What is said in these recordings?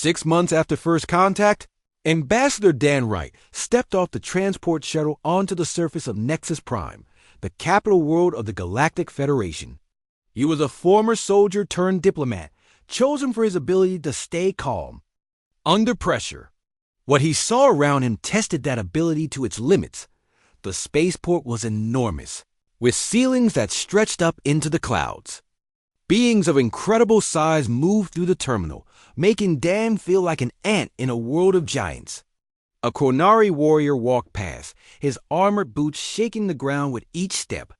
6 months after first contact, Ambassador Dan Wright stepped off the transport shuttle onto the surface of Nexus Prime, the capital world of the Galactic Federation. He was a former soldier turned diplomat, chosen for his ability to stay calm under pressure. What he saw around him tested that ability to its limits. The spaceport was enormous, with ceilings that stretched up into the clouds. Beings of incredible size moved through the terminal, making Dan feel like an ant in a world of giants. A Chronari warrior walked past, his armored boots shaking the ground with each step.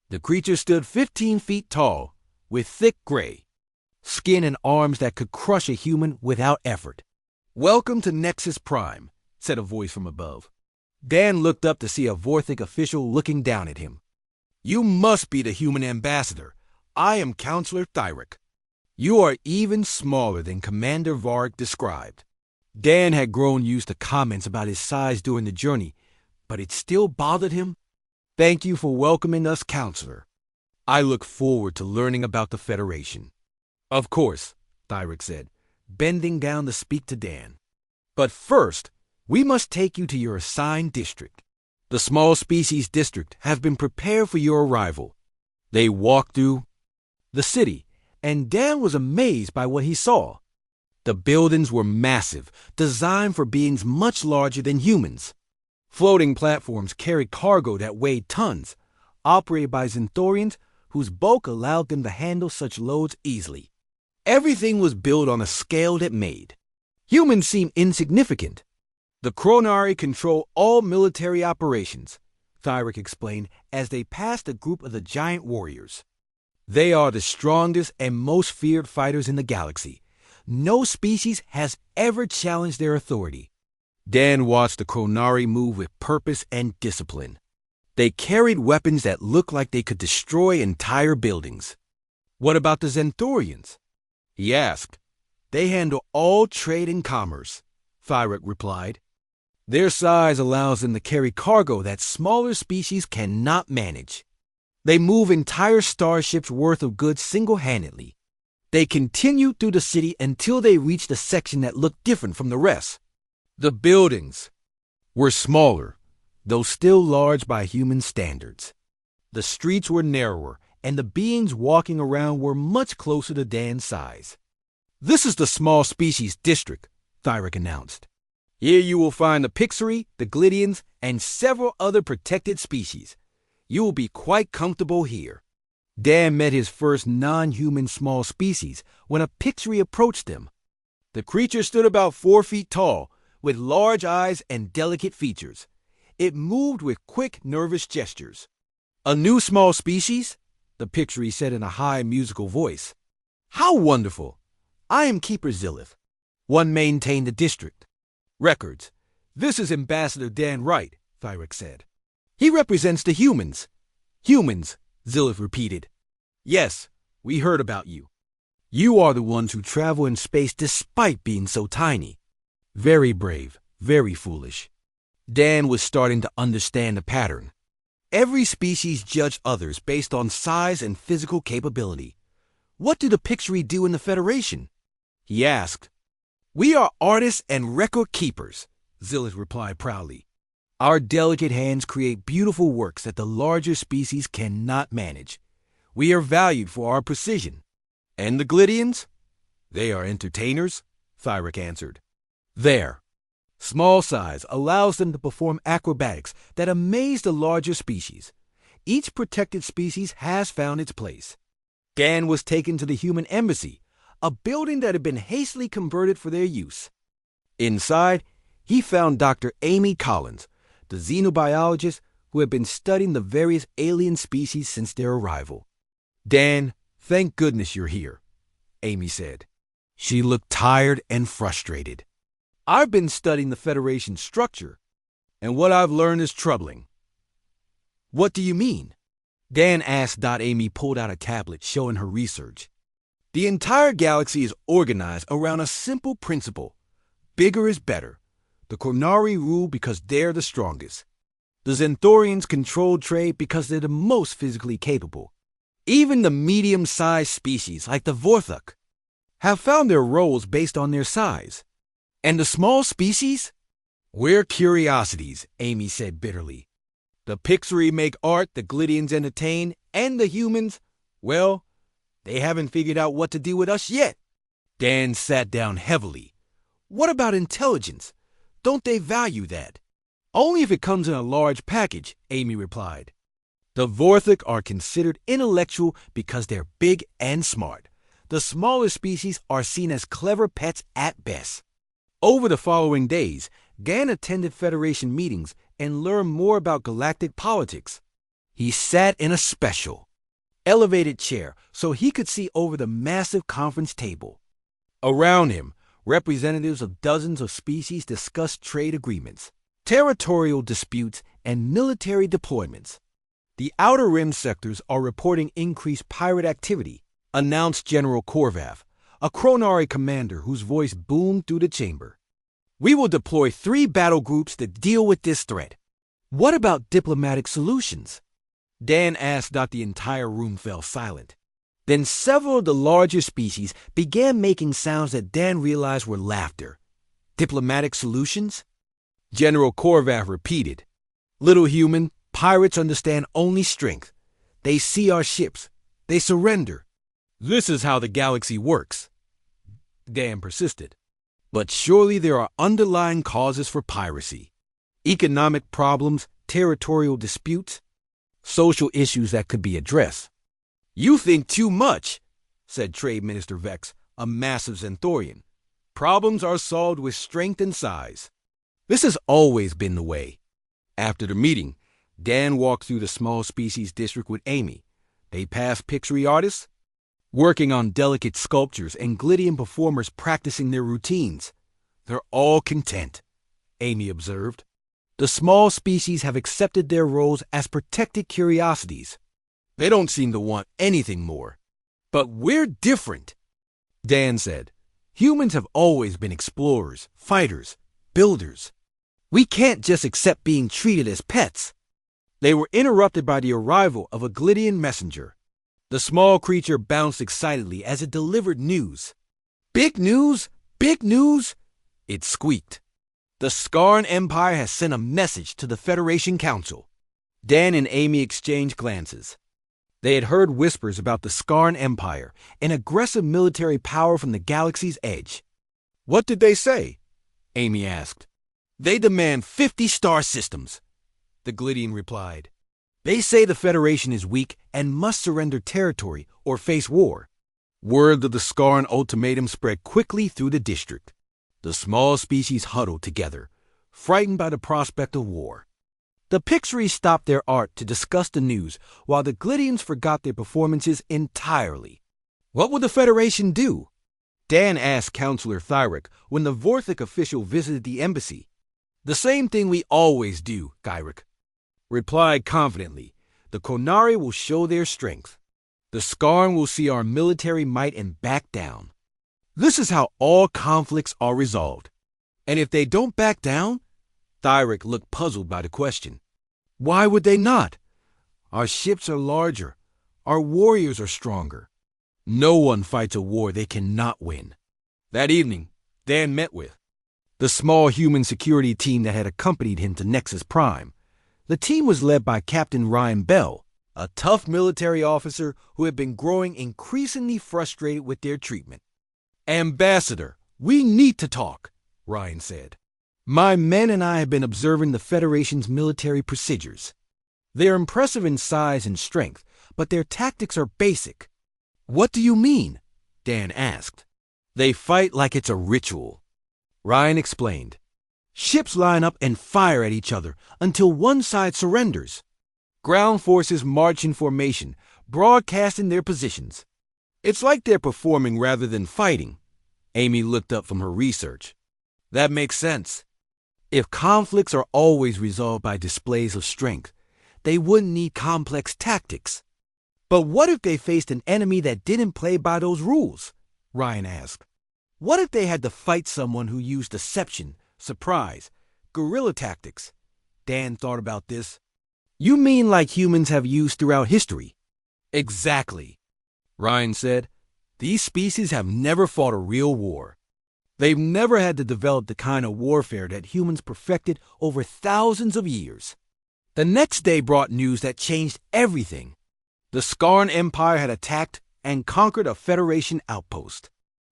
The creature stood 15 feet tall, with thick gray skin and arms that could crush a human without effort. "Welcome to Nexus Prime," said a voice from above. Dan looked up to see a Vorthic official looking down at him. "You must be the human ambassador. I am Counselor Thyric. You are even smaller than Commander Varric described." Dan had grown used to comments about his size during the journey, but it still bothered him. "Thank you for welcoming us, Counselor. I look forward to learning about the Federation." "Of course," Thyric said, bending down to speak to Dan. "But first, we must take you to your assigned district. The small species district have been prepared for your arrival." They walked through the city, and Dan was amazed by what he saw. The buildings were massive, designed for beings much larger than humans. Floating platforms carried cargo that weighed tons, operated by Zenthorians whose bulk allowed them to handle such loads easily. Everything was built on a scale that made humans seem insignificant. "The Chronari control all military operations," Thyric explained as they passed a group of the giant warriors. "They are the strongest and most feared fighters in the galaxy. No species has ever challenged their authority." Dan watched the Chronari move with purpose and discipline. They carried weapons that looked like they could destroy entire buildings. "What about the Zenthorians?" he asked. "They handle all trade and commerce," Thyric replied. "Their size allows them to carry cargo that smaller species cannot manage. They move entire starships worth of goods single-handedly. They continued through the city until they reached a section that looked different from the rest. The buildings were smaller, though still large by human standards. The streets were narrower, and the beings walking around were much closer to Dan's size. "This is the small species district," Thyric announced. "Here you will find the Pixari, the Glydians, and several other protected species. You will be quite comfortable here." Dan met his first non-human small species when a Pixari approached them. The creature stood about 4 feet tall, with large eyes and delicate features. It moved with quick, nervous gestures. "A new small species?" the Pixari said in a high musical voice. "How wonderful! I am Keeper Zilith. One maintained the district records. This is Ambassador Dan Wright," Thyric said. "He represents the humans." "Humans," Zilith repeated. "Yes, we heard about you. You are the ones who travel in space despite being so tiny. Very brave, very foolish." Dan was starting to understand the pattern. Every species judged others based on size and physical capability. "What do the Pixari do in the Federation?" he asked. "We are artists and record keepers," Zilith replied proudly. "Our delicate hands create beautiful works that the larger species cannot manage. We are valued for our precision." "And the Glydians?" "They are entertainers," Thyric answered. "Their small size allows them to perform acrobatics that amaze the larger species. Each protected species has found its place." Dan was taken to the human embassy, a building that had been hastily converted for their use. Inside, he found Dr. Amy Collins, the xenobiologist who had been studying the various alien species since their arrival. "Dan, thank goodness you're here," Amy said. She looked tired and frustrated. "I've been studying the Federation's structure, and what I've learned is troubling." "What do you mean?" Dan asked. Amy pulled out a tablet showing her research. "The entire galaxy is organized around a simple principle. Bigger is better. The Chronari rule because they're the strongest. The Zenthorians control trade because they're the most physically capable. Even the medium-sized species, like the Vorthok, have found their roles based on their size. And the small species? We're curiosities, Amy said bitterly. The Pixari make art, the Glydians entertain, and the humans, well, they haven't figured out what to do with us yet. Dan sat down heavily. What about intelligence? Don't they value that? Only if it comes in a large package, Amy replied. The Vorthok are considered intellectual because they're big and smart. The smaller species are seen as clever pets at best. Over the following days, Dan attended Federation meetings and learned more about galactic politics. He sat in a special, elevated chair so he could see over the massive conference table. Around him, representatives of dozens of species discussed trade agreements, territorial disputes, and military deployments. The Outer Rim sectors are reporting increased pirate activity, announced General Korvath, a Chronari commander whose voice boomed through the chamber. We will deploy 3 battle groups to deal with this threat. What about diplomatic solutions? Dan asked. The entire room fell silent. Then several of the larger species began making sounds that Dan realized were laughter. Diplomatic solutions? General Korvath repeated. Little human, pirates understand only strength. They see our ships. They surrender. This is how the galaxy works. Dan persisted. But surely there are underlying causes for piracy. Economic problems, territorial disputes, social issues that could be addressed. You think too much, said Trade Minister Vex, a massive Xanthorian. Problems are solved with strength and size. This has always been the way. After the meeting, Dan walked through the small species district with Amy. They passed Pixari artists, working on delicate sculptures, and Glydian performers practicing their routines. They're all content, Amy observed. The small species have accepted their roles as protected curiosities. They don't seem to want anything more. But we're different, Dan said. Humans have always been explorers, fighters, builders. We can't just accept being treated as pets. They were interrupted by the arrival of a Glydian messenger. The small creature bounced excitedly as it delivered news. Big news! Big news! It squeaked. The Skarn Empire has sent a message to the Federation Council. Dan and Amy exchanged glances. They had heard whispers about the Skarn Empire, an aggressive military power from the galaxy's edge. What did they say? Amy asked. They demand 50 star systems, the Glydian replied. They say the Federation is weak and must surrender territory or face war. Word of the Skarn ultimatum spread quickly through the district. The small species huddled together, frightened by the prospect of war. The Pixari stopped their art to discuss the news, while the Glydians forgot their performances entirely. What would the Federation do? Dan asked Counselor Thyric when the Vorthok official visited the embassy. The same thing we always do, Gyric replied confidently. The Chronari will show their strength. The Skarn will see our military might and back down. This is how all conflicts are resolved. And if they don't back down? Thyric looked puzzled by the question. Why would they not? Our ships are larger. Our warriors are stronger. No one fights a war they cannot win. That evening, Dan met with the small human security team that had accompanied him to Nexus Prime. The team was led by Captain Ryan Bell, a tough military officer who had been growing increasingly frustrated with their treatment. Ambassador, we need to talk, Ryan said. My men and I have been observing the Federation's military procedures. They're impressive in size and strength, but their tactics are basic. What do you mean? Dan asked. They fight like it's a ritual. Ryan explained. Ships line up and fire at each other until one side surrenders. Ground forces march in formation, broadcasting their positions. It's like they're performing rather than fighting. Amy looked up from her research. That makes sense. If conflicts are always resolved by displays of strength, they wouldn't need complex tactics. But what if they faced an enemy that didn't play by those rules? Ryan asked. What if they had to fight someone who used deception, surprise, guerrilla tactics? Dan thought about this. You mean like humans have used throughout history? Exactly. Ryan said, these species have never fought a real war. They've never had to develop the kind of warfare that humans perfected over thousands of years. The next day brought news that changed everything. The Skarn Empire had attacked and conquered a Federation outpost.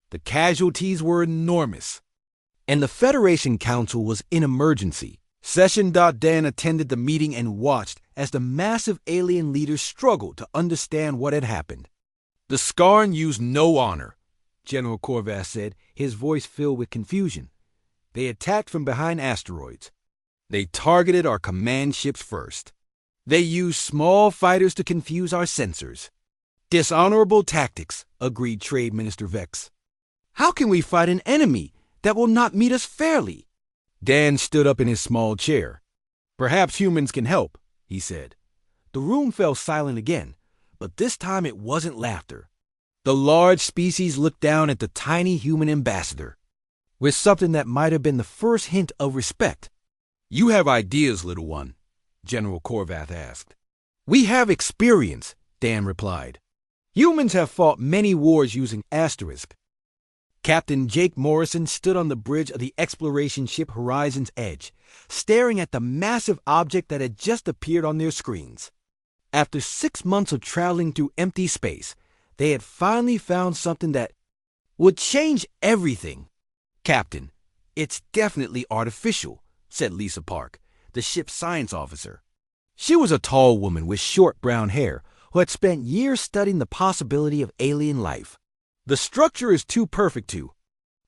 The casualties were enormous, and the Federation Council was in emergency. Session. Dan attended the meeting and watched as the massive alien leaders struggled to understand what had happened. The Skarn used no honor, General Corvath said, his voice filled with confusion. They attacked from behind asteroids. They targeted our command ships first. They used small fighters to confuse our sensors. Dishonorable tactics, agreed Trade Minister Vex. How can we fight an enemy that will not meet us fairly? Dan stood up in his small chair. Perhaps humans can help, he said. The room fell silent again, but this time it wasn't laughter. The large species looked down at the tiny human ambassador with something that might have been the first hint of respect. You have ideas, little one, General Corvath asked. We have experience, Dan replied. Humans have fought many wars using asterisk. Captain Jake Morrison stood on the bridge of the exploration ship Horizon's Edge, staring at the massive object that had just appeared on their screens. After 6 months of traveling through empty space, they had finally found something that would change everything. Captain, it's definitely artificial, said Lisa Park, the ship's science officer. She was a tall woman with short brown hair who had spent years studying the possibility of alien life. The structure is too perfect to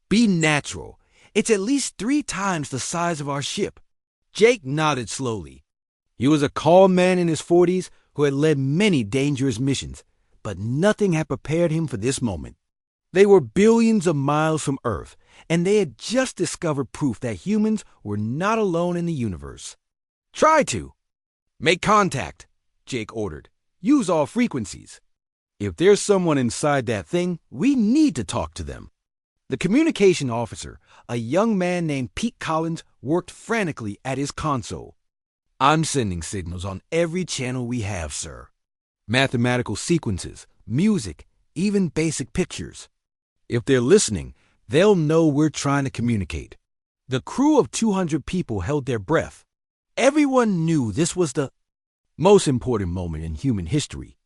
be natural. It's at least 3 times the size of our ship. Jake nodded slowly. He was a calm man in his 40s who had led many dangerous missions, but nothing had prepared him for this moment. They were billions of miles from Earth, and they had just discovered proof that humans were not alone in the universe. Try to make contact, Jake ordered. Use all frequencies. If there's someone inside that thing, we need to talk to them. The communication officer, a young man named Pete Collins, worked frantically at his console. I'm sending signals on every channel we have, sir. Mathematical sequences, music, even basic pictures. If they're listening, they'll know we're trying to communicate. The crew of 200 people held their breath. Everyone knew this was the most important moment in human history.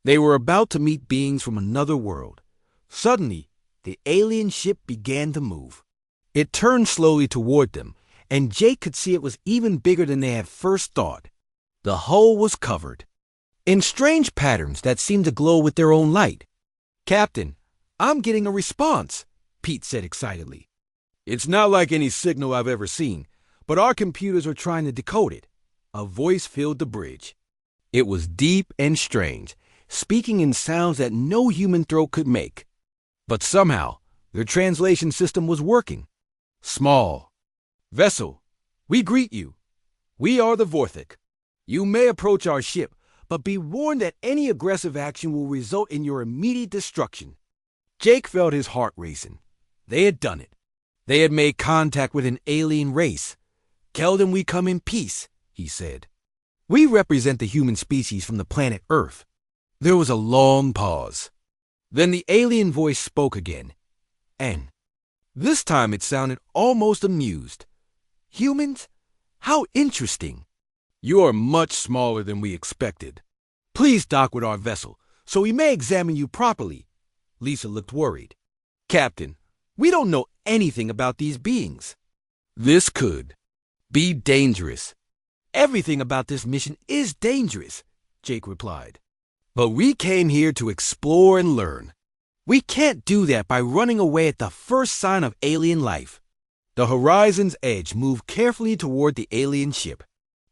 They were about to meet beings from another world. Suddenly, the alien ship began to move. It turned slowly toward them, and Jake could see it was even bigger than they had first thought. The hull was covered in strange patterns that seemed to glow with their own light. Captain, I'm getting a response, Pete said excitedly. It's not like any signal I've ever seen, but our computers are trying to decode it. A voice filled the bridge. It was deep and strange, speaking in sounds that no human throat could make. But somehow, their translation system was working. Small. Vessel, we greet you. We are the Vorthik. You may approach our ship, but be warned that any aggressive action will result in your immediate destruction. Jake felt his heart racing. They had done it. They had made contact with an alien race. Tell them we come in peace, he said. We represent the human species from the planet Earth. There was a long pause. Then the alien voice spoke again. And this time it sounded almost amused. Humans? How interesting. You are much smaller than we expected. Please dock with our vessel, so we may examine you properly. Lisa looked worried. Captain, we don't know anything about these beings. This could be dangerous. Everything about this mission is dangerous, Jake replied. But we came here to explore and learn. We can't do that by running away at the first sign of alien life. The Horizon's Edge moved carefully toward the alien ship.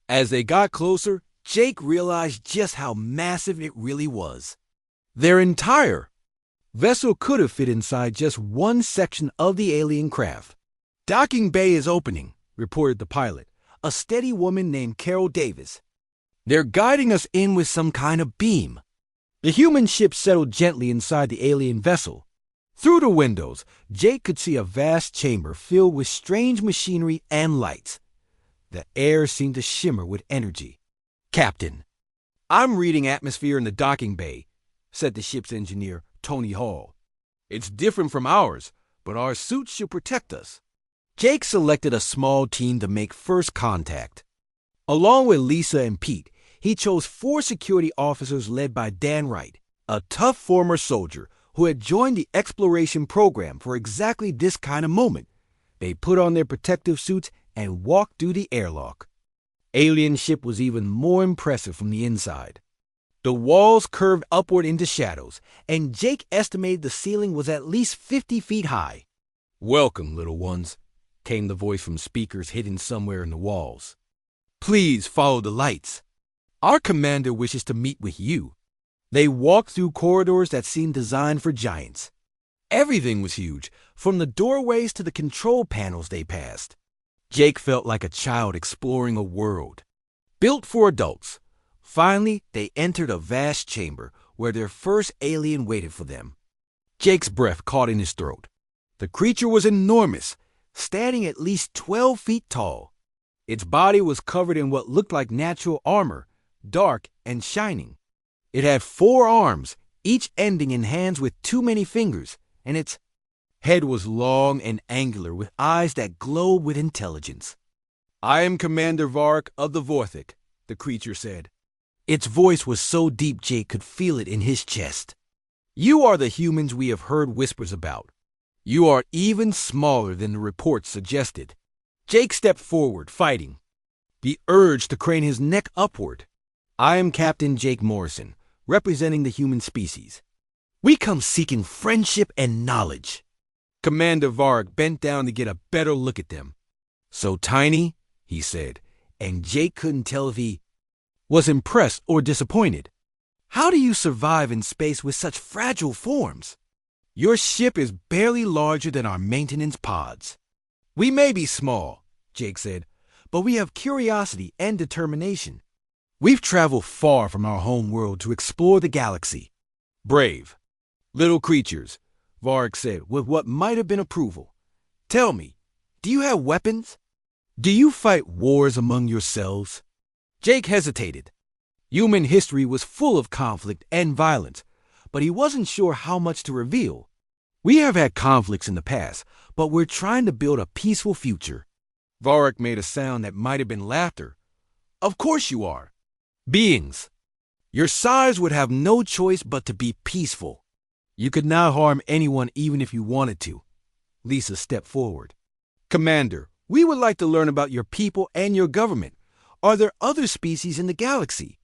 As they got closer, Jake realized just how massive it really was. Their entire vessel could have fit inside just one section of the alien craft. Docking bay is opening, reported the pilot, a steady woman named Carol Davis. They're guiding us in with some kind of beam. The human ship settled gently inside the alien vessel. Through the windows, Jake could see a vast chamber filled with strange machinery and lights. The air seemed to shimmer with energy. Captain, I'm reading atmosphere in the docking bay, said the ship's engineer, Tony Hall. It's different from ours, but our suits should protect us. Jake selected a small team to make first contact. Along with Lisa and Pete, he chose 4 security officers led by Dan Wright, a tough former soldier who had joined the exploration program for exactly this kind of moment. They put on their protective suits and walked through the airlock. Alien ship was even more impressive from the inside. The walls curved upward into shadows, and Jake estimated the ceiling was at least 50 feet high. "Welcome, little ones," came the voice from speakers hidden somewhere in the walls. "Please follow the lights. Our commander wishes to meet with you." They walked through corridors that seemed designed for giants. Everything was huge, from the doorways to the control panels they passed. Jake felt like a child exploring a world built for adults. Finally, they entered a vast chamber where their first alien waited for them. Jake's breath caught in his throat. The creature was enormous, standing at least 12 feet tall. Its body was covered in what looked like natural armor, dark and shining. It had 4 arms, each ending in hands with too many fingers, and its head was long and angular with eyes that glowed with intelligence. "I am Commander Varric of the Vorthic," the creature said. Its voice was so deep Jake could feel it in his chest. "You are the humans we have heard whispers about. You are even smaller than the reports suggested." Jake stepped forward, fighting the urge to crane his neck upward. "I am Captain Jake Morrison, representing the human species. We come seeking friendship and knowledge." Commander Varric bent down to get a better look at them. "So tiny," he said, and Jake couldn't tell if he was impressed or disappointed. "How do you survive in space with such fragile forms? Your ship is barely larger than our maintenance pods." "We may be small," Jake said, "but we have curiosity and determination. We've traveled far from our home world to explore the galaxy." "Brave little creatures," Varric said with what might have been approval. "Tell me, do you have weapons? Do you fight wars among yourselves?" Jake hesitated. Human history was full of conflict and violence, but he wasn't sure how much to reveal. "We have had conflicts in the past, but we're trying to build a peaceful future." Varric made a sound that might have been laughter. "Of course you are. Beings. Your size would have no choice but to be peaceful. You could not harm anyone even if you wanted to." Lisa stepped forward. "Commander, we would like to learn about your people and your government. Are there other species in the galaxy?"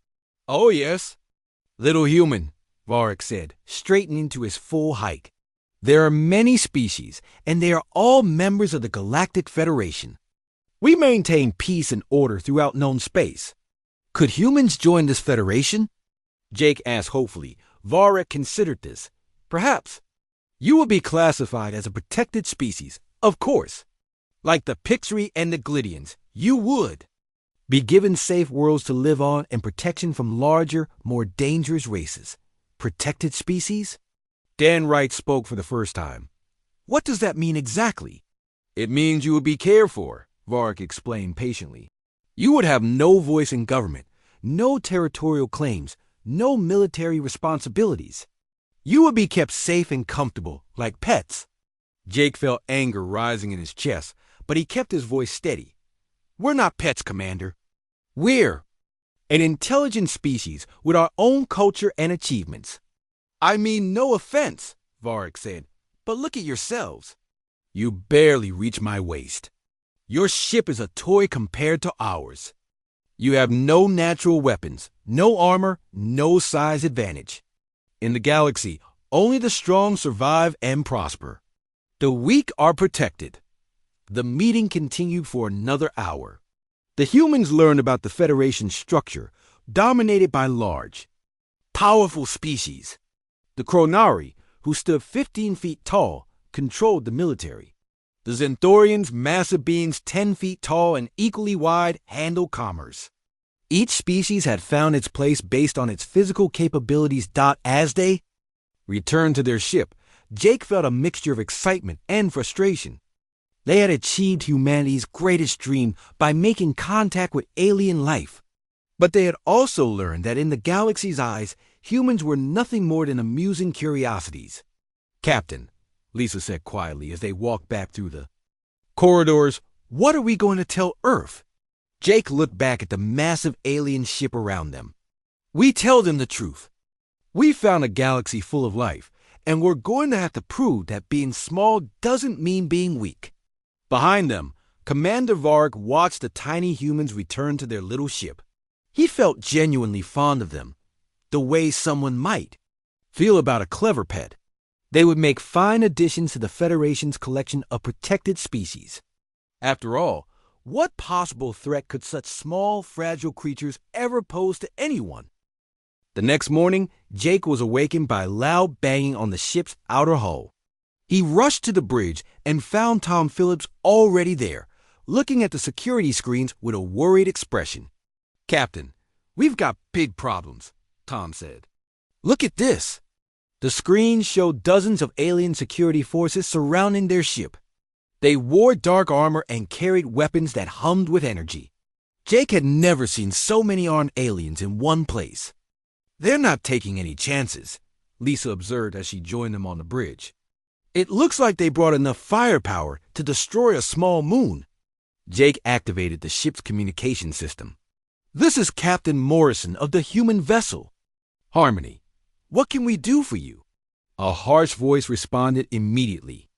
"Oh, yes. Little human," Varric said, straightening to his full height. "There are many species, and they are all members of the Galactic Federation. We maintain peace and order throughout known space. Could humans join this federation?" Jake asked hopefully. Varric considered this. "Perhaps. You will be classified as a protected species, of course. Like the Pixri and the Glydians, you would be given safe worlds to live on and protection from larger, more dangerous races. Protected species?" Dan Wright spoke for the first time. "What does that mean exactly?" "It means you would be cared for," Varric explained patiently. "You would have no voice in government, no territorial claims, no military responsibilities. You would be kept safe and comfortable, like pets." Jake felt anger rising in his chest, but he kept his voice steady. "We're not pets, Commander. We're an intelligent species with our own culture and achievements." "I mean no offense," Varric said, "but look at yourselves. You barely reach my waist. Your ship is a toy compared to ours. You have no natural weapons, no armor, no size advantage. In the galaxy, only the strong survive and prosper. The weak are protected." The meeting continued for another hour. The humans learned about the Federation's structure, dominated by large, powerful species. The Chronari, who stood 15 feet tall, controlled the military. The Zenthorians, massive beings 10 feet tall and equally wide, handled commerce. Each species had found its place based on its physical capabilities. As they returned to their ship, Jake felt a mixture of excitement and frustration. They had achieved humanity's greatest dream by making contact with alien life. But they had also learned that in the galaxy's eyes, humans were nothing more than amusing curiosities. "Captain, Lisa said quietly as they walked back through the corridors. What are we going to tell Earth? Jake looked back at the massive alien ship around them. We tell them the truth. We found a galaxy full of life, and we're going to have to prove that being small doesn't mean being weak. Behind them, Commander Varg watched the tiny humans return to their little ship. He felt genuinely fond of them, the way someone might feel about a clever pet. They would make fine additions to the Federation's collection of protected species. After all, what possible threat could such small, fragile creatures ever pose to anyone? The next morning, Jake was awakened by loud banging on the ship's outer hull. He rushed to the bridge and found Tom Phillips already there, looking at the security screens with a worried expression. Captain, we've got big problems, Tom said. Look at this. The screens showed dozens of alien security forces surrounding their ship. They wore dark armor and carried weapons that hummed with energy. Jake had never seen so many armed aliens in one place. They're not taking any chances, Lisa observed as she joined them on the bridge. It looks like they brought enough firepower to destroy a small moon. Jake activated the ship's communication system. This is Captain Morrison of the human vessel. Harmony, what can we do for you? A harsh voice responded immediately.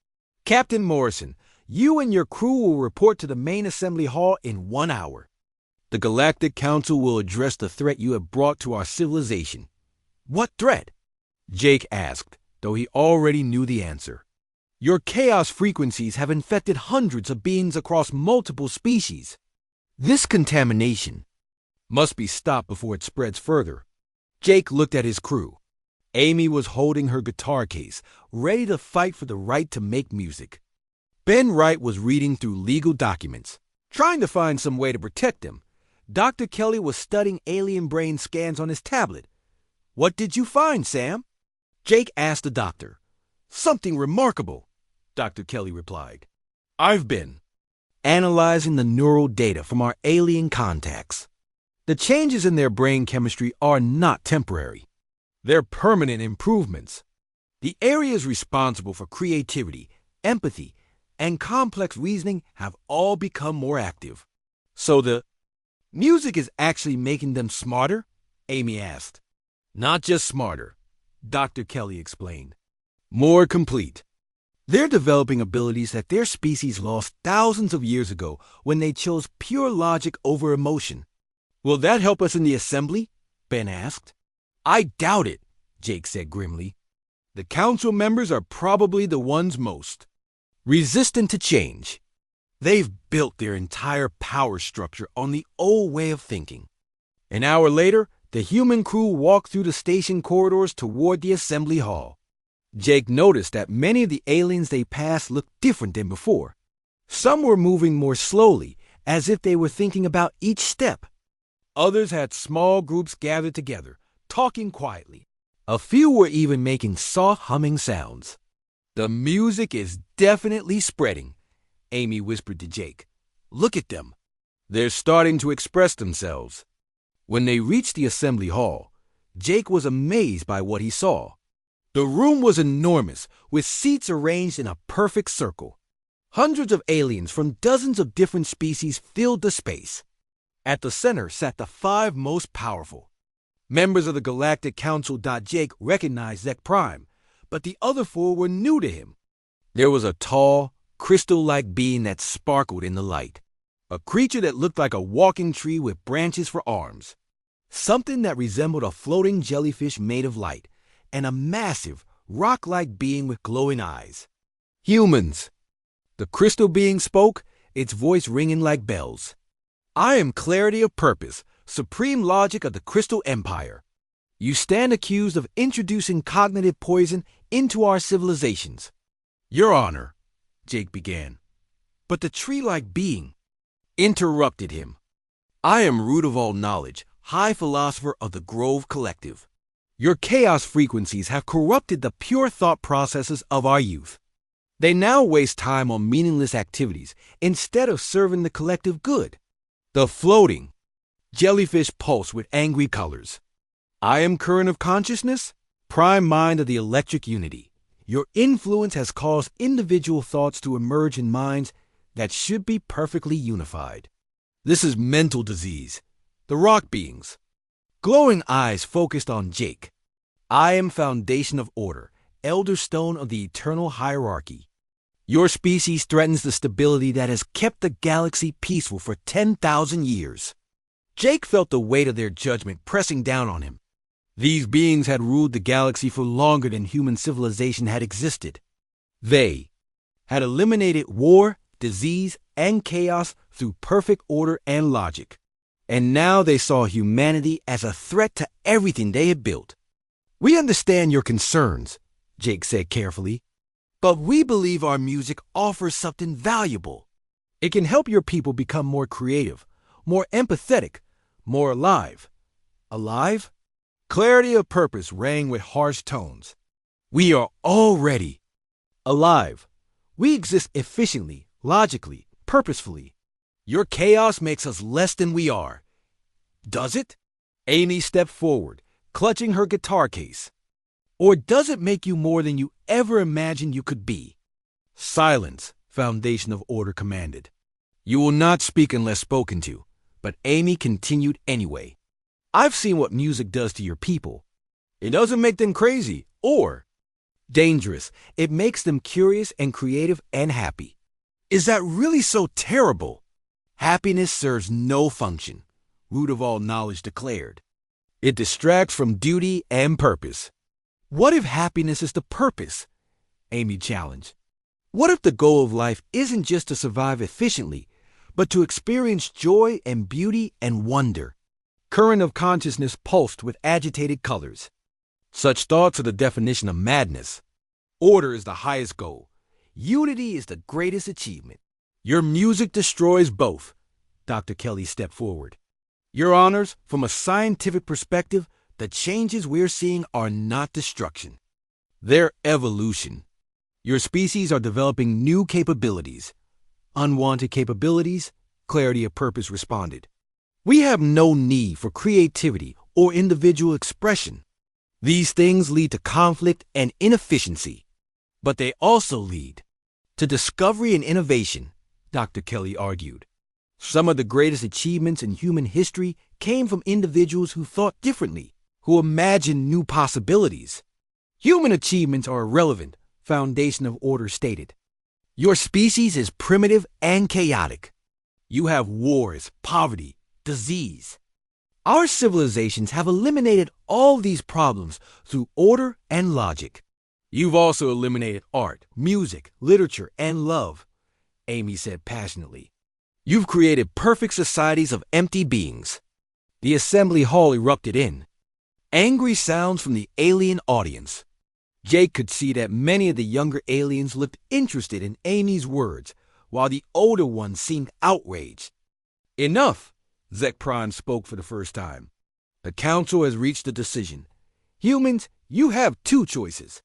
Captain Morrison, you and your crew will report to the main assembly hall in 1 hour. The Galactic Council will address the threat you have brought to our civilization. What threat? Jake asked, though he already knew the answer. Your chaos frequencies have infected hundreds of beings across multiple species. This contamination must be stopped before it spreads further. Jake looked at his crew. Amy was holding her guitar case, ready to fight for the right to make music. Ben Wright was reading through legal documents, trying to find some way to protect them. Dr. Kelly was studying alien brain scans on his tablet. What did you find, Sam? Jake asked the doctor. Something remarkable, Dr. Kelly replied. I've been analyzing the neural data from our alien contacts. The changes in their brain chemistry are not temporary. They're permanent improvements. The areas responsible for creativity, empathy, and complex reasoning have all become more active. So the music is actually making them smarter? Amy asked. Not just smarter, Dr. Kelly explained. More complete. They're developing abilities that their species lost thousands of years ago when they chose pure logic over emotion. Will that help us in the assembly? Ben asked. I doubt it, Jake said grimly. The council members are probably the ones most resistant to change. They've built their entire power structure on the old way of thinking. An hour later, the human crew walked through the station corridors toward the assembly hall. Jake noticed that many of the aliens they passed looked different than before. Some were moving more slowly, as if they were thinking about each step. Others had small groups gathered together, talking quietly. A few were even making soft humming sounds. The music is definitely spreading, Amy whispered to Jake. Look at them. They're starting to express themselves. When they reached the assembly hall, Jake was amazed by what he saw. The room was enormous, with seats arranged in a perfect circle. Hundreds of aliens from dozens of different species filled the space. At the center sat the 5 most powerful. Members of the Galactic Council. Jake recognized Zek Prime, but the other 4 were new to him. There was a tall, crystal-like being that sparkled in the light. A creature that looked like a walking tree with branches for arms. Something that resembled a floating jellyfish made of light, and a massive, rock-like being with glowing eyes. Humans. The crystal being spoke, its voice ringing like bells. I am clarity of purpose, supreme logic of the Crystal Empire. You stand accused of introducing cognitive poison into our civilizations. Your Honor, Jake began. But the tree-like being interrupted him. I am root of all knowledge, high philosopher of the Grove Collective. Your chaos frequencies have corrupted the pure thought processes of our youth. They now waste time on meaningless activities instead of serving the collective good. The floating jellyfish pulse with angry colors. I am current of consciousness, prime mind of the electric unity. Your influence has caused individual thoughts to emerge in minds that should be perfectly unified. This is mental disease. The rock beings. Glowing eyes focused on Jake. I am foundation of order, elder stone of the eternal hierarchy. Your species threatens the stability that has kept the galaxy peaceful for 10,000 years. Jake felt the weight of their judgment pressing down on him. These beings had ruled the galaxy for longer than human civilization had existed. They had eliminated war, disease, and chaos through perfect order and logic. And now they saw humanity as a threat to everything they had built. We understand your concerns, Jake said carefully, but we believe our music offers something valuable. It can help your people become more creative, more empathetic, more alive. Alive? Clarity of purpose rang with harsh tones. We are already alive. We exist efficiently, logically, purposefully. Your chaos makes us less than we are. Does it? Amy stepped forward, clutching her guitar case. Or does it make you more than you ever imagined you could be? Silence, Foundation of Order commanded. You will not speak unless spoken to, but Amy continued anyway. I've seen what music does to your people. It doesn't make them crazy or dangerous. It makes them curious and creative and happy. Is that really so terrible? Happiness serves no function, root of all knowledge declared. It distracts from duty and purpose. What if happiness is the purpose? Amy challenged. What if the goal of life isn't just to survive efficiently, but to experience joy and beauty and wonder? Current of consciousness pulsed with agitated colors. Such thoughts are the definition of madness. Order is the highest goal. Unity is the greatest achievement. Your music destroys both. Dr. Kelly stepped forward. Your honors, from a scientific perspective, the changes we're seeing are not destruction. They're evolution. Your species are developing new capabilities. Unwanted capabilities, clarity of purpose responded. We have no need for creativity or individual expression. These things lead to conflict and inefficiency. But they also lead to discovery and innovation, Dr. Kelly argued. Some of the greatest achievements in human history came from individuals who thought differently, who imagined new possibilities. Human achievements are irrelevant, Foundation of Order stated. Your species is primitive and chaotic. You have wars, poverty, disease. Our civilizations have eliminated all these problems through order and logic. You've also eliminated art, music, literature, and love, Amy said passionately. You've created perfect societies of empty beings. The assembly hall erupted in. Angry sounds from the alien audience. Jake could see that many of the younger aliens looked interested in Amy's words, while the older ones seemed outraged. Enough! Zek Prime spoke for the first time. The council has reached a decision. Humans, you have two choices.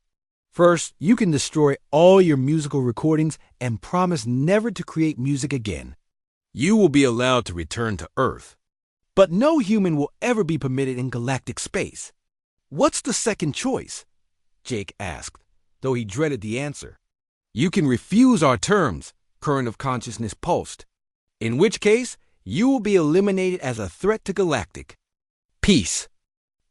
First, you can destroy all your musical recordings and promise never to create music again. You will be allowed to return to Earth. But no human will ever be permitted in galactic space. What's the second choice? Jake asked, though he dreaded the answer. You can refuse our terms, Current of Consciousness pulsed. In which case, you will be eliminated as a threat to galactic peace.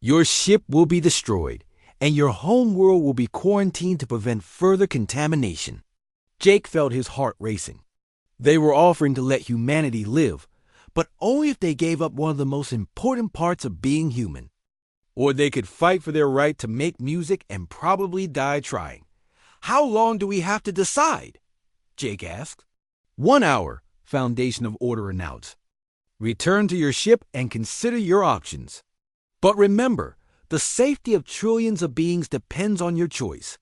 Your ship will be destroyed, and your home world will be quarantined to prevent further contamination. Jake felt his heart racing. They were offering to let humanity live, but only if they gave up one of the most important parts of being human. Or they could fight for their right to make music and probably die trying. How long do we have to decide? Jake asked. 1 hour, Foundation of Order announced. Return to your ship and consider your options. But remember, the safety of trillions of beings depends on your choice.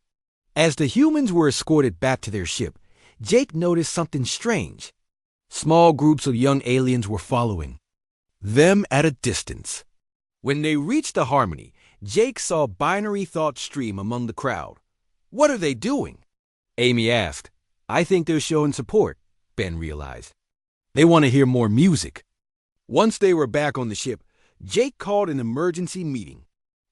As the humans were escorted back to their ship, Jake noticed something strange. Small groups of young aliens were following them at a distance. When they reached the Harmony, Jake saw binary thought stream among the crowd. What are they doing? Amy asked. I think they're showing support, Ben realized. They want to hear more music. Once they were back on the ship, Jake called an emergency meeting.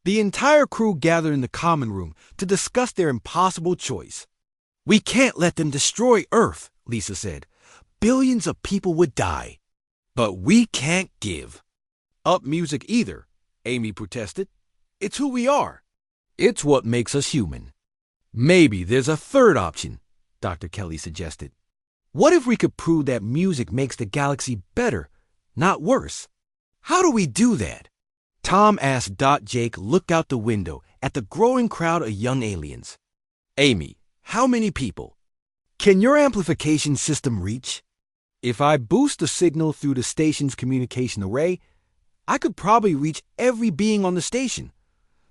The entire crew gathered in the common room to discuss their impossible choice. "We can't let them destroy Earth," Lisa said. "Billions of people would die." "But we can't give up music either," Amy protested. "It's who we are. It's what makes us human." "Maybe there's a third option," Dr. Kelly suggested. "What if we could prove that music makes the galaxy better, not worse?" "How do we do that?" Tom asked. Jake looked out the window at the growing crowd of young aliens. "Amy, how many people can your amplification system reach?" "If I boost the signal through the station's communication array, I could probably reach every being on the station,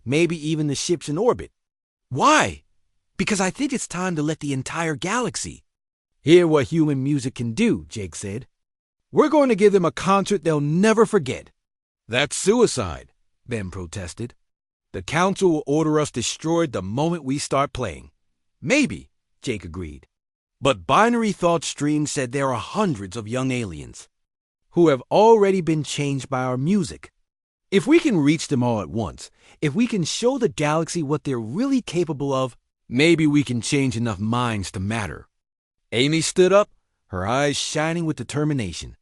maybe even the ships in orbit." "Why?" "Because I think it's time to let the entire galaxy hear what human music can do," Jake said. "We're going to give them a concert they'll never forget." "That's suicide," Ben protested. "The council will order us destroyed the moment we start playing." "Maybe," Jake agreed. "But Binary Thought Stream said there are hundreds of young aliens who have already been changed by our music. If we can reach them all at once, if we can show the galaxy what they're really capable of, maybe we can change enough minds to matter." Amy stood up, her eyes shining with determination.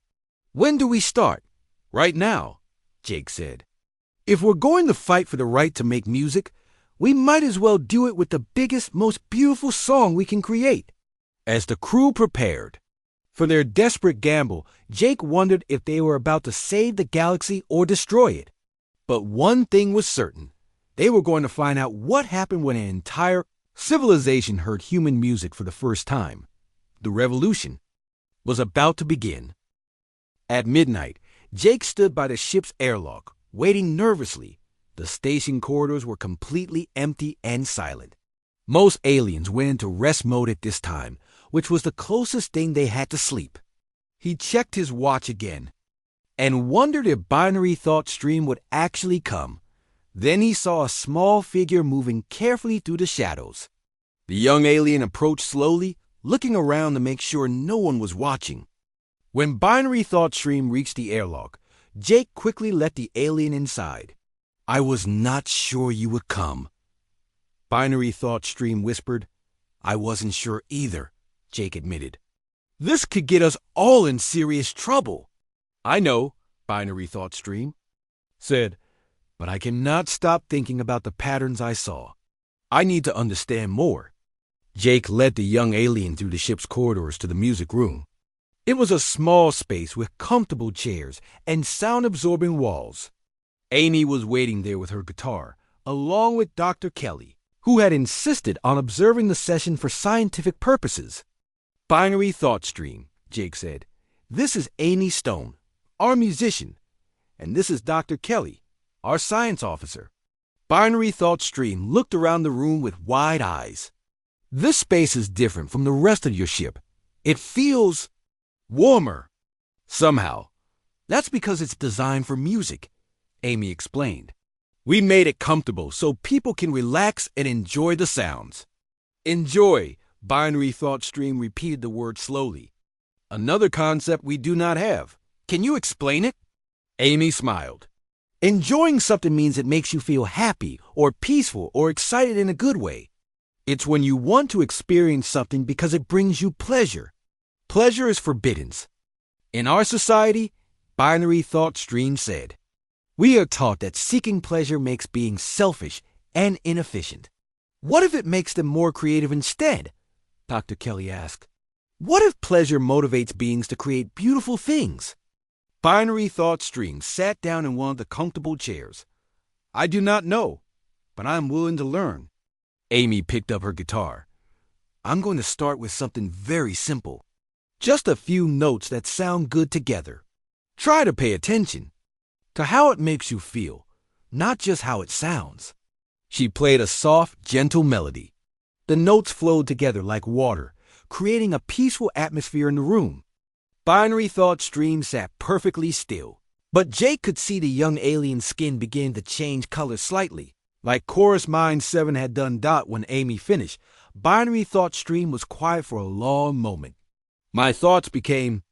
"When do we start?" "Right now," Jake said. "If we're going to fight for the right to make music, we might as well do it with the biggest, most beautiful song we can create." As the crew prepared for their desperate gamble, Jake wondered if they were about to save the galaxy or destroy it. But one thing was certain. They were going to find out what happened when an entire civilization heard human music for the first time. The revolution was about to begin. At midnight, Jake stood by the ship's airlock, waiting nervously. The station corridors were completely empty and silent. Most aliens went into rest mode at this time, which was the closest thing they had to sleep. He checked his watch again and wondered if Binary Thought Stream would actually come. Then he saw a small figure moving carefully through the shadows. The young alien approached slowly, looking around to make sure no one was watching. When Binary Thought Stream reached the airlock, Jake quickly let the alien inside. "I was not sure you would come," Binary Thought Stream whispered. "I wasn't sure either," Jake admitted. "This could get us all in serious trouble." "I know," Binary Thought Stream said, "but I cannot stop thinking about the patterns I saw. I need to understand more." Jake led the young alien through the ship's corridors to the music room. It was a small space with comfortable chairs and sound-absorbing walls. Amy was waiting there with her guitar, along with Dr. Kelly, who had insisted on observing the session for scientific purposes. "Binary Thought Stream," Jake said. "This is Amy Stone, our musician, and this is Dr. Kelly, our science officer." Binary Thought Stream looked around the room with wide eyes. "This space is different from the rest of your ship. It feels warmer somehow." "That's because it's designed for music," Amy explained. "We made it comfortable so people can relax and enjoy the sounds." "Enjoy," Binary Thought Stream repeated the word slowly. "Another concept we do not have. Can you explain it?" Amy smiled. "Enjoying something means it makes you feel happy or peaceful or excited in a good way. It's when you want to experience something because it brings you pleasure. Pleasure is forbidden. In our society," Binary Thought Stream said, "we are taught that seeking pleasure makes being selfish and inefficient." "What if it makes them more creative instead?" Dr. Kelly asked. "What if pleasure motivates beings to create beautiful things?" Binary Thought Stream sat down in one of the comfortable chairs. "I do not know, but I'm willing to learn." Amy picked up her guitar. "I'm going to start with something very simple. Just a few notes that sound good together. Try to pay attention to how it makes you feel, not just how it sounds." She played a soft, gentle melody. The notes flowed together like water, creating a peaceful atmosphere in the room. Binary Thought Stream sat perfectly still, but Jake could see the young alien's skin begin to change color slightly. Like Chorus Mind 7 had done when Amy finished, Binary Thought Stream was quiet for a long moment. "My thoughts became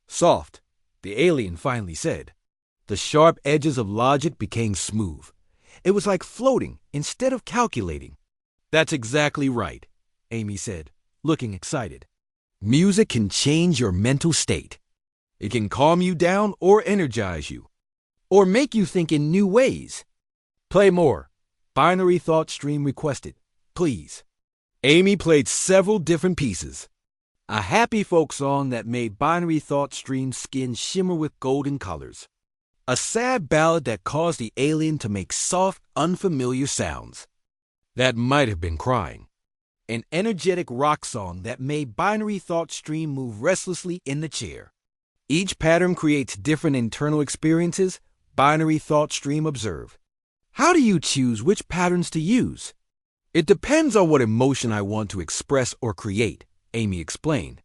soft," the alien finally said. "The sharp edges of logic became smooth. It was like floating instead of calculating. That's exactly right, Amy said, looking excited. Music can change your mental state. It can calm you down or energize you, or make you think in new ways. Play more. Binary Thought Stream requested, please. Amy played several different pieces. A happy folk song that made Binary Thought Stream's skin shimmer with golden colors. A sad ballad that caused the alien to make soft, unfamiliar sounds. That might have been crying. An energetic rock song that made Binary Thought Stream move restlessly in the chair. Each pattern creates different internal experiences, Binary Thought Stream observed. How do you choose which patterns to use? It depends on what emotion I want to express or create, Amy explained.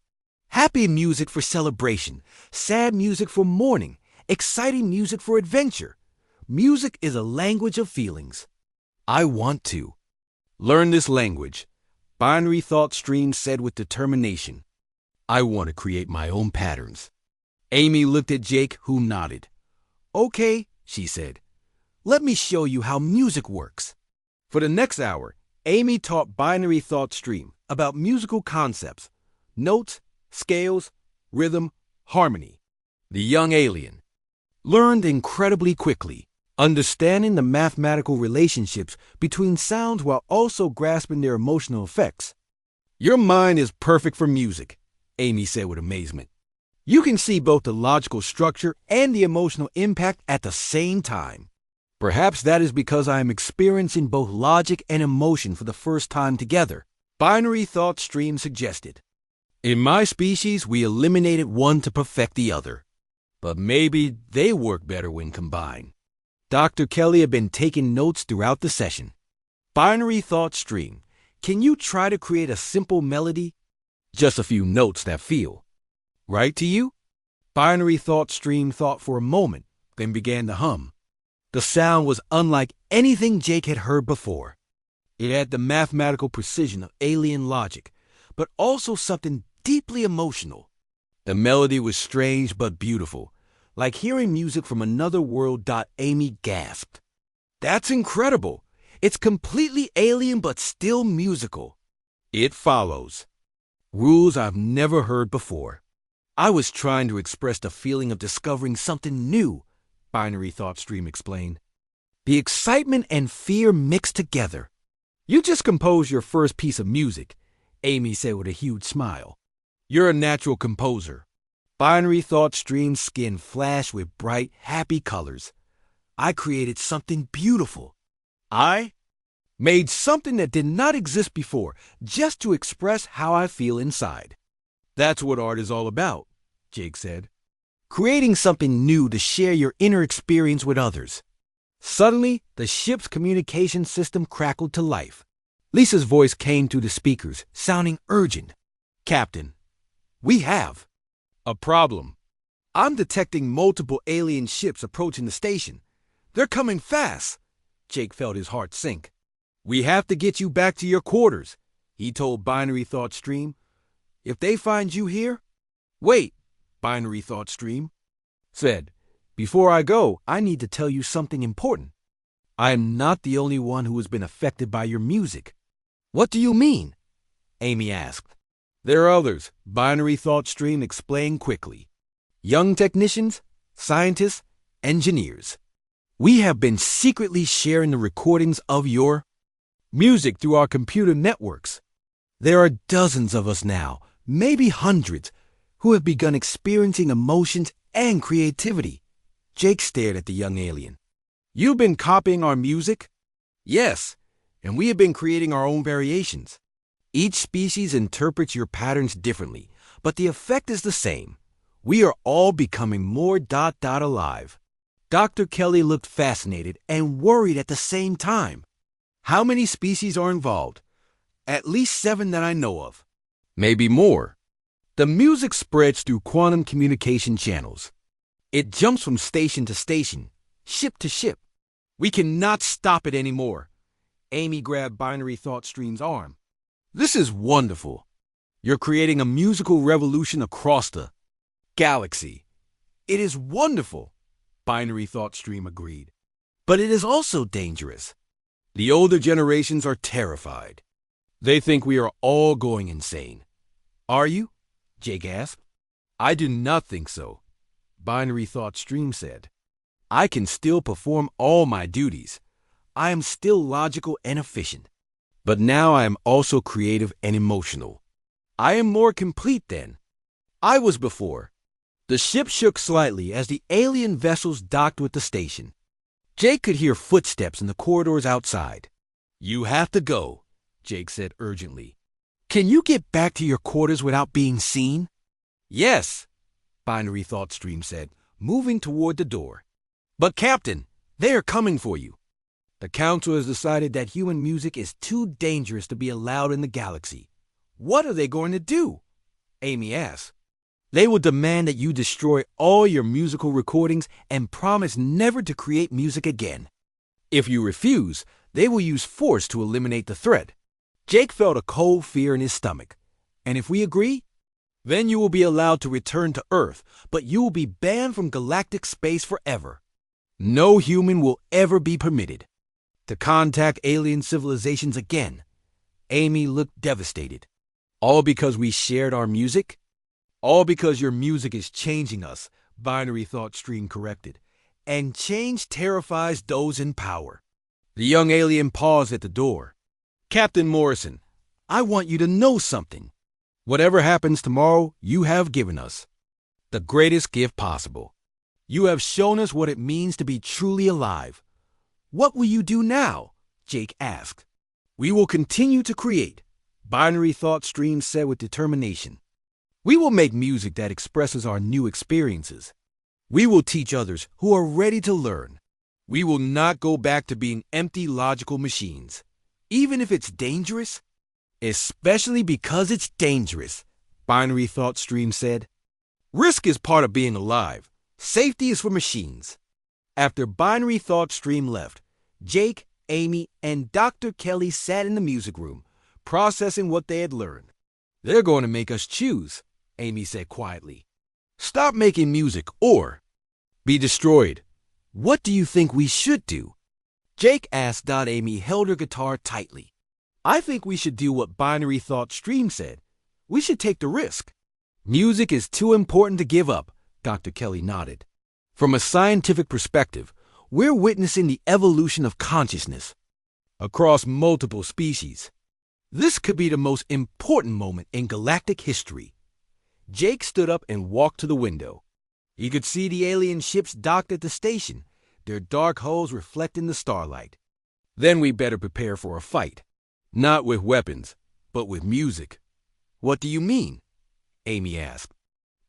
Happy music for celebration, sad music for mourning, exciting music for adventure. Music is a language of feelings. I want to learn this language, Binary Thought Stream said with determination. I want to create my own patterns. Amy looked at Jake, who nodded. Okay, she said. Let me show you how music works. For the next hour, Amy taught Binary Thought Stream about musical concepts, notes, scales, rhythm, harmony. The young alien learned incredibly quickly, understanding the mathematical relationships between sounds while also grasping their emotional effects. Your mind is perfect for music, Amy said with amazement. You can see both the logical structure and the emotional impact at the same time. Perhaps that is because I am experiencing both logic and emotion for the first time together, Binary Thought Stream suggested. In my species, we eliminated one to perfect the other. But maybe they work better when combined. Dr. Kelly had been taking notes throughout the session. Binary Thought Stream, can you try to create a simple melody? Just a few notes that feel right to you? Binary Thought Stream thought for a moment, then began to hum. The sound was unlike anything Jake had heard before. It had the mathematical precision of alien logic, but also something deeply emotional. The melody was strange but beautiful, like hearing music from another world. Amy gasped. That's incredible. It's completely alien but still musical. It follows rules I've never heard before. I was trying to express the feeling of discovering something new, Binary Thought Stream explained. The excitement and fear mixed together. You just composed your first piece of music, Amy said with a huge smile. You're a natural composer. Binary Thought Stream's skin flashed with bright, happy colors. I created something beautiful. I made something that did not exist before, just to express how I feel inside. That's what art is all about, Jake said. Creating something new to share your inner experience with others. Suddenly, the ship's communication system crackled to life. Lisa's voice came through the speakers, sounding urgent. Captain, we have a problem. I'm detecting multiple alien ships approaching the station. They're coming fast. Jake felt his heart sink. We have to get you back to your quarters, he told Binary Thought Stream. If they find you here... Wait, Binary Thought Stream said. Before I go, I need to tell you something important. I am not the only one who has been affected by your music. What do you mean? Amy asked. There are others, Binary Thought Stream explained quickly. Young technicians, scientists, engineers. We have been secretly sharing the recordings of your music through our computer networks. There are dozens of us now, maybe hundreds, who have begun experiencing emotions and creativity. Jake stared at the young alien. You've been copying our music? Yes, and we have been creating our own variations. Each species interprets your patterns differently, but the effect is the same. We are all becoming more alive. Dr. Kelly looked fascinated and worried at the same time. How many species are involved? At least 7 that I know of. Maybe more. The music spreads through quantum communication channels. It jumps from station to station, ship to ship. We cannot stop it anymore. Amy grabbed Binary Thought Stream's arm. This is wonderful. You're creating a musical revolution across the galaxy. It is wonderful, Binary Thought Stream agreed. But it is also dangerous. The older generations are terrified. They think we are all going insane. Are you? Jake asked. I do not think so, Binary Thought Stream said. I can still perform all my duties. I am still logical and efficient. But now I am also creative and emotional. I am more complete than I was before. The ship shook slightly as the alien vessels docked with the station. Jake could hear footsteps in the corridors outside. You have to go, Jake said urgently. Can you get back to your quarters without being seen? Yes, Binary Thought Stream said, moving toward the door. But Captain, they are coming for you. The Council has decided that human music is too dangerous to be allowed in the galaxy. What are they going to do? Amy asked. They will demand that you destroy all your musical recordings and promise never to create music again. If you refuse, they will use force to eliminate the threat. Jake felt a cold fear in his stomach. And if we agree, then you will be allowed to return to Earth, but you will be banned from galactic space forever. No human will ever be permitted to contact alien civilizations again. Amy looked devastated. All because we shared our music? All because your music is changing us, Binary Thought Stream corrected. And change terrifies those in power. The young alien paused at the door. Captain Morrison, I want you to know something. Whatever happens tomorrow, you have given us the greatest gift possible. You have shown us what it means to be truly alive. What will you do now? Jake asked. We will continue to create, Binary Thought Stream said with determination. We will make music that expresses our new experiences. We will teach others who are ready to learn. We will not go back to being empty logical machines, even if it's dangerous. Especially because it's dangerous, Binary Thought Stream said. Risk is part of being alive. Safety is for machines. After Binary Thought Stream left, Jake, Amy, and Dr. Kelly sat in the music room, processing what they had learned. They're going to make us choose, Amy said quietly. Stop making music or be destroyed. What do you think we should do? Jake asked. Amy held her guitar tightly. I think we should do what Binary Thought Stream said. We should take the risk. Music is too important to give up, Dr. Kelly nodded. From a scientific perspective, we're witnessing the evolution of consciousness across multiple species. This could be the most important moment in galactic history. Jake stood up and walked to the window. He could see the alien ships docked at the station, their dark hulls reflecting the starlight. Then we better prepare for a fight. Not with weapons, but with music. What do you mean? Amy asked.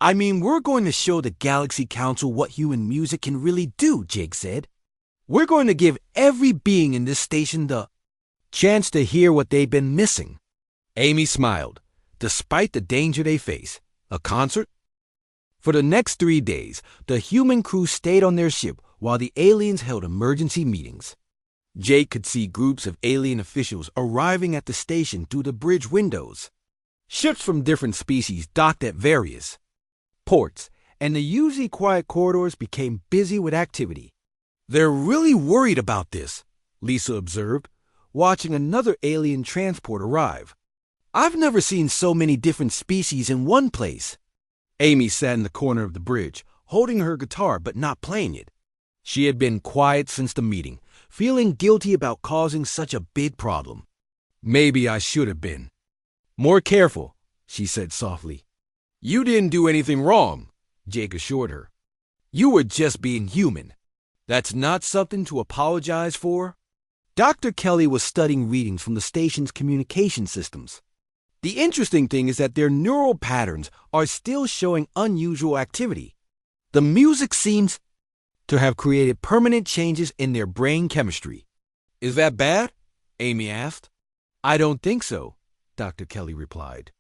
I mean, we're going to show the Galaxy Council what human music can really do, Jake said. We're going to give every being in this station the chance to hear what they've been missing. Amy smiled. Despite the danger they face, a concert? For the next 3 days, the human crew stayed on their ship while the aliens held emergency meetings. Jake could see groups of alien officials arriving at the station through the bridge windows. Ships from different species docked at various ports, and the usually quiet corridors became busy with activity. They're really worried about this, Lisa observed, watching another alien transport arrive. I've never seen so many different species in one place. Amy sat in the corner of the bridge, holding her guitar but not playing it. She had been quiet since the meeting, feeling guilty about causing such a big problem. Maybe I should have been more careful, she said softly. You didn't do anything wrong, Jake assured her. You were just being human. That's not something to apologize for. Dr. Kelly was studying readings from the station's communication systems. The interesting thing is that their neural patterns are still showing unusual activity. The music seems to have created permanent changes in their brain chemistry. Is that bad? Amy asked. I don't think so, Dr. Kelly replied.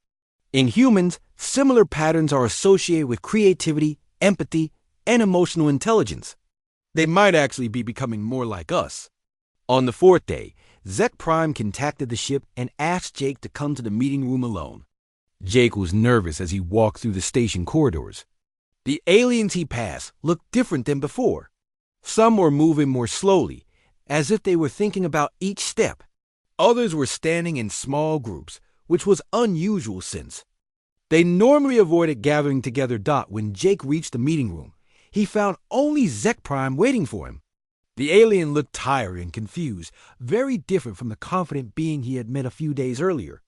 In humans, similar patterns are associated with creativity, empathy, and emotional intelligence. They might actually be becoming more like us. On the 4th day, Zek Prime contacted the ship and asked Jake to come to the meeting room alone. Jake was nervous as he walked through the station corridors. The aliens he passed looked different than before. Some were moving more slowly, as if they were thinking about each step. Others were standing in small groups, which was unusual since they normally avoided gathering together. When Jake reached the meeting room, he found only Zek Prime waiting for him. The alien looked tired and confused, very different from the confident being he had met a few days earlier.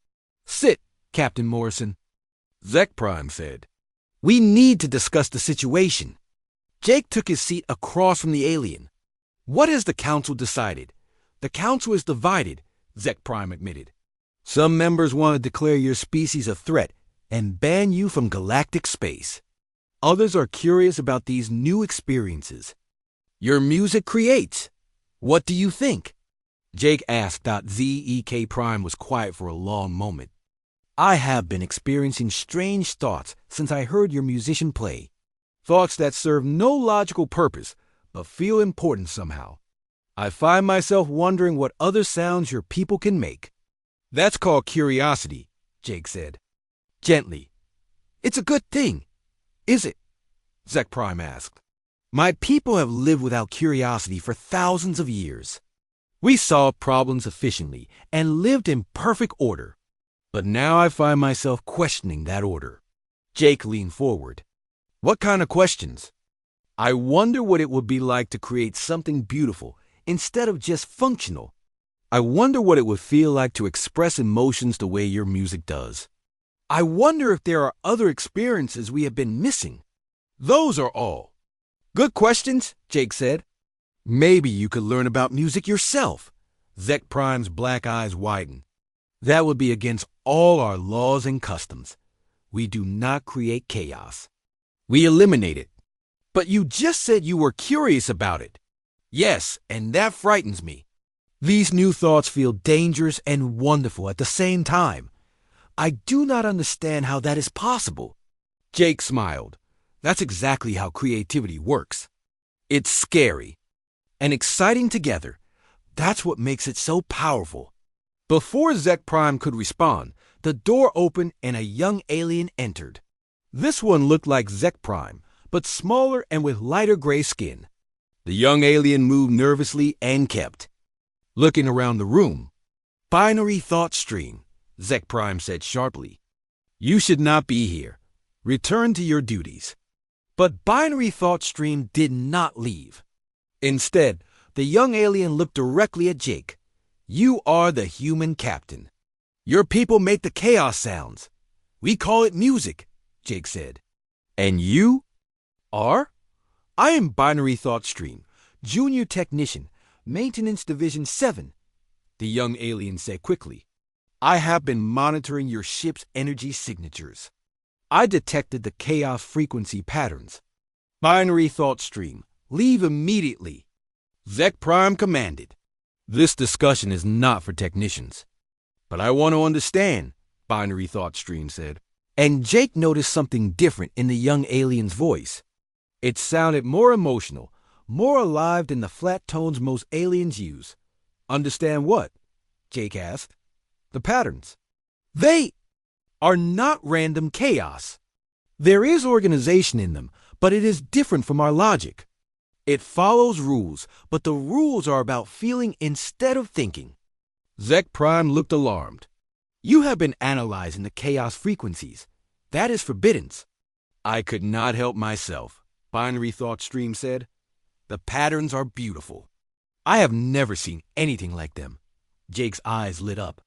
"Sit, Captain Morrison," Zek Prime said. "We need to discuss the situation." Jake took his seat across from the alien. "What has the council decided?" "The council is divided," Zek Prime admitted. "Some members want to declare your species a threat and ban you from galactic space. Others are curious about these new experiences your music creates. What do you think?" Jake asked. Zek Prime was quiet for a long moment. "I have been experiencing strange thoughts since I heard your musician play. Thoughts that serve no logical purpose, but feel important somehow. I find myself wondering what other sounds your people can make." "That's called curiosity," Jake said. Gently. "It's a good thing, is it?" Zek Prime asked. "My people have lived without curiosity for thousands of years. We solved problems efficiently and lived in perfect order. But now I find myself questioning that order." Jake leaned forward. "What kind of questions?" "I wonder what it would be like to create something beautiful instead of just functional. I wonder what it would feel like to express emotions the way your music does. I wonder if there are other experiences we have been missing. Those are all." "Good questions," Jake said. "Maybe you could learn about music yourself." Zek Prime's black eyes widened. "That would be against all our laws and customs. We do not create chaos. We eliminate it." "But you just said you were curious about it." "Yes, and that frightens me. These new thoughts feel dangerous and wonderful at the same time. I do not understand how that is possible." Jake smiled. "That's exactly how creativity works. It's scary and exciting together. That's what makes it so powerful." Before Zek Prime could respond, the door opened and a young alien entered. This one looked like Zek Prime, but smaller and with lighter gray skin. The young alien moved nervously and kept looking around the room. "Binary thought stream," Zek Prime said sharply. "You should not be here. Return to your duties." But Binary Thought Stream did not leave. Instead, the young alien looked directly at Jake. "You are the human captain. Your people make the chaos sounds. We call it music," Jake said. "And you are?" "I am Binary Thought Stream, Junior Technician, Maintenance Division 7, the young alien said quickly. "I have been monitoring your ship's energy signatures. I detected the chaos frequency patterns. Binary Thought Stream, leave immediately," Zek Prime commanded. "This discussion is not for technicians." "But I want to understand," Binary Thought Stream said. And Jake noticed something different in the young alien's voice. It sounded more emotional, more alive than the flat tones most aliens use. "Understand what?" Jake asked. "The patterns. They are not random chaos. There is organization in them, but it is different from our logic. It follows rules, but the rules are about feeling instead of thinking." Zek Prime looked alarmed. "You have been analyzing the chaos frequencies. That is forbidden." "I could not help myself," Binary Thought Stream said. "The patterns are beautiful. I have never seen anything like them." Jake's eyes lit up.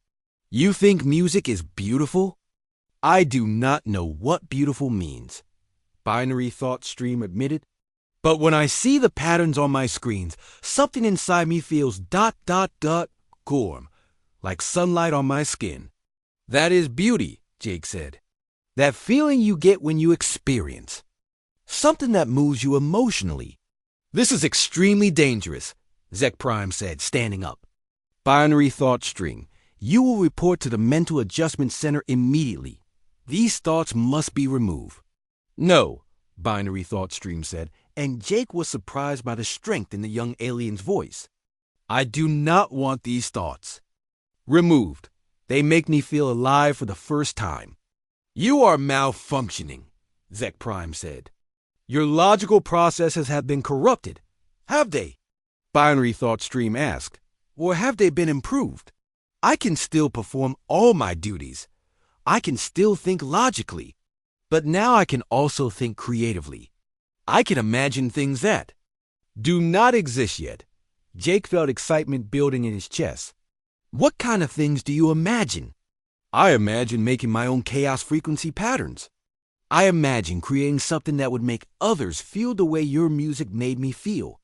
"You think music is beautiful?" "I do not know what beautiful means," Binary Thought Stream admitted. "But when I see the patterns on my screens, something inside me feels ... gorm, like sunlight on my skin." "That is beauty," Jake said. "That feeling you get when you experience something that moves you emotionally." "This is extremely dangerous," Zek Prime said, standing up. "Binary Thought Stream, you will report to the Mental Adjustment Center immediately. These thoughts must be removed." "No," Binary Thought Stream said, and Jake was surprised by the strength in the young alien's voice. "I do not want these thoughts removed. They make me feel alive for the first time." "You are malfunctioning," Zek Prime said. "Your logical processes have been corrupted." "Have they?" Binary Thought Stream asked. Or have they been improved? I can still perform all my duties. I can still think logically. But now I can also think creatively. I can imagine things that do not exist yet. Jake felt excitement building in his chest. What kind of things do you imagine? I imagine making my own chaos frequency patterns. I imagine creating something that would make others feel the way your music made me feel.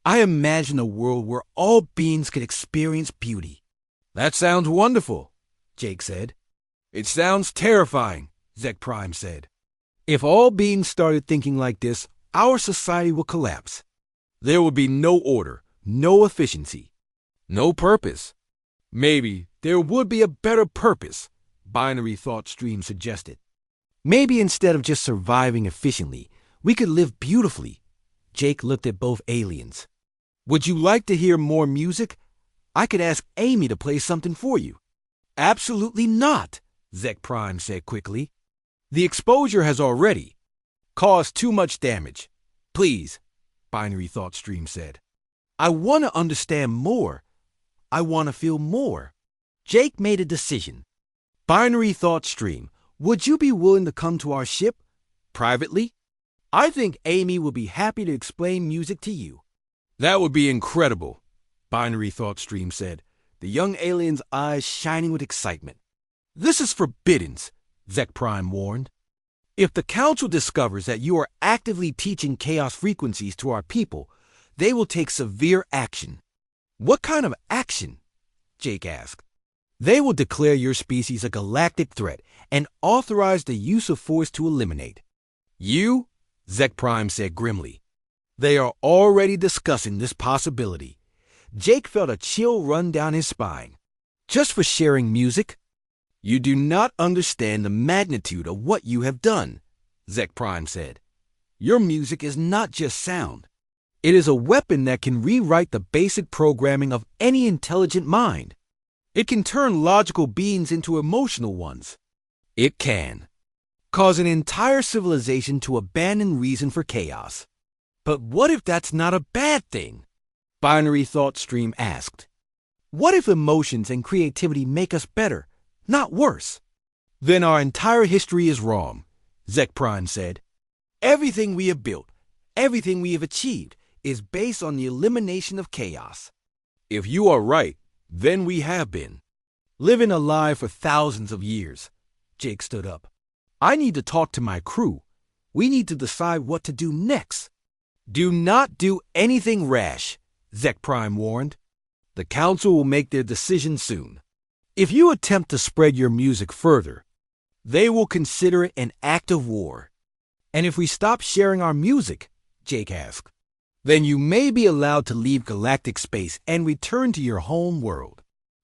I imagine a world where all beings could experience beauty. That sounds wonderful, Jake said. It sounds terrifying, Zek Prime said. If all beings started thinking like this, our society will collapse. There would be no order, no efficiency, no purpose. Maybe there would be a better purpose, Binary Thought Stream suggested. Maybe instead of just surviving efficiently, we could live beautifully. Jake looked at both aliens. Would you like to hear more music? I could ask Amy to play something for you. Absolutely not, Zek Prime said quickly. The exposure has already caused too much damage. Please, Binary Thought Stream said. I want to understand more. I want to feel more. Jake made a decision. Binary Thought Stream, would you be willing to come to our ship privately? I think Amy will be happy to explain music to you. That would be incredible, Binary Thought Stream said, the young alien's eyes shining with excitement. This is forbidden, Zek Prime warned. If the Council discovers that you are actively teaching chaos frequencies to our people, they will take severe action. What kind of action? Jake asked. They will declare your species a galactic threat and authorize the use of force to eliminate you, Zek Prime said grimly. They are already discussing this possibility. Jake felt a chill run down his spine. Just for sharing music? You do not understand the magnitude of what you have done, Zek Prime said. Your music is not just sound. It is a weapon that can rewrite the basic programming of any intelligent mind. It can turn logical beings into emotional ones. It can cause an entire civilization to abandon reason for chaos. But what if that's not a bad thing? Binary Thought Stream asked. What if emotions and creativity make us better, not worse? Then our entire history is wrong, Zek Prime said. Everything we have built, everything we have achieved, is based on the elimination of chaos. If you are right, then we have been living alive for thousands of years. Jake stood up. I need to talk to my crew. We need to decide what to do next. Do not do anything rash, Zek Prime warned. The Council will make their decision soon. If you attempt to spread your music further, they will consider it an act of war. And if we stop sharing our music, Jake asked, then you may be allowed to leave galactic space and return to your home world.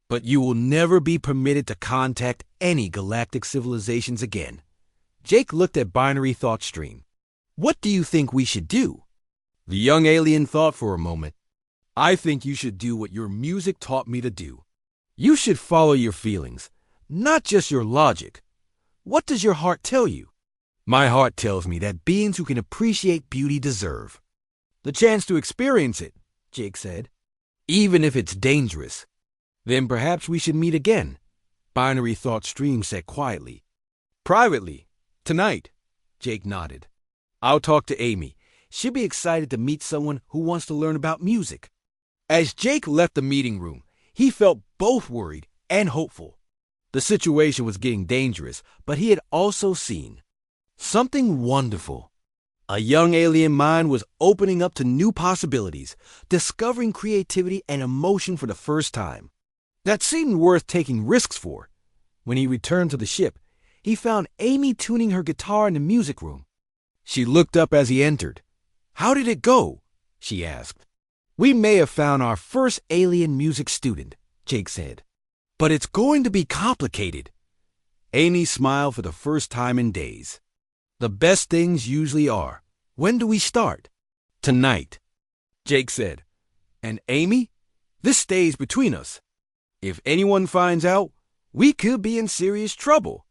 But you will never be permitted to contact any galactic civilizations again. Jake looked at Binary Thought Stream. What do you think we should do? The young alien thought for a moment. I think you should do what your music taught me to do. You should follow your feelings, not just your logic. What does your heart tell you? My heart tells me that beings who can appreciate beauty deserve the chance to experience it, Jake said, even if it's dangerous. Then perhaps we should meet again, Binary Thought Stream said quietly. Privately, tonight, Jake nodded. I'll talk to Amy. She'll be excited to meet someone who wants to learn about music. As Jake left the meeting room, he felt both worried and hopeful. The situation was getting dangerous, but he had also seen something wonderful. A young alien mind was opening up to new possibilities, discovering creativity and emotion for the first time. That seemed worth taking risks for. When he returned to the ship, he found Amy tuning her guitar in the music room. She looked up as he entered. How did it go? She asked. We may have found our first alien music student, Jake said. But it's going to be complicated. Amy smiled for the first time in days. The best things usually are. When do we start? Tonight, Jake said. And Amy? This stays between us. If anyone finds out, we could be in serious trouble.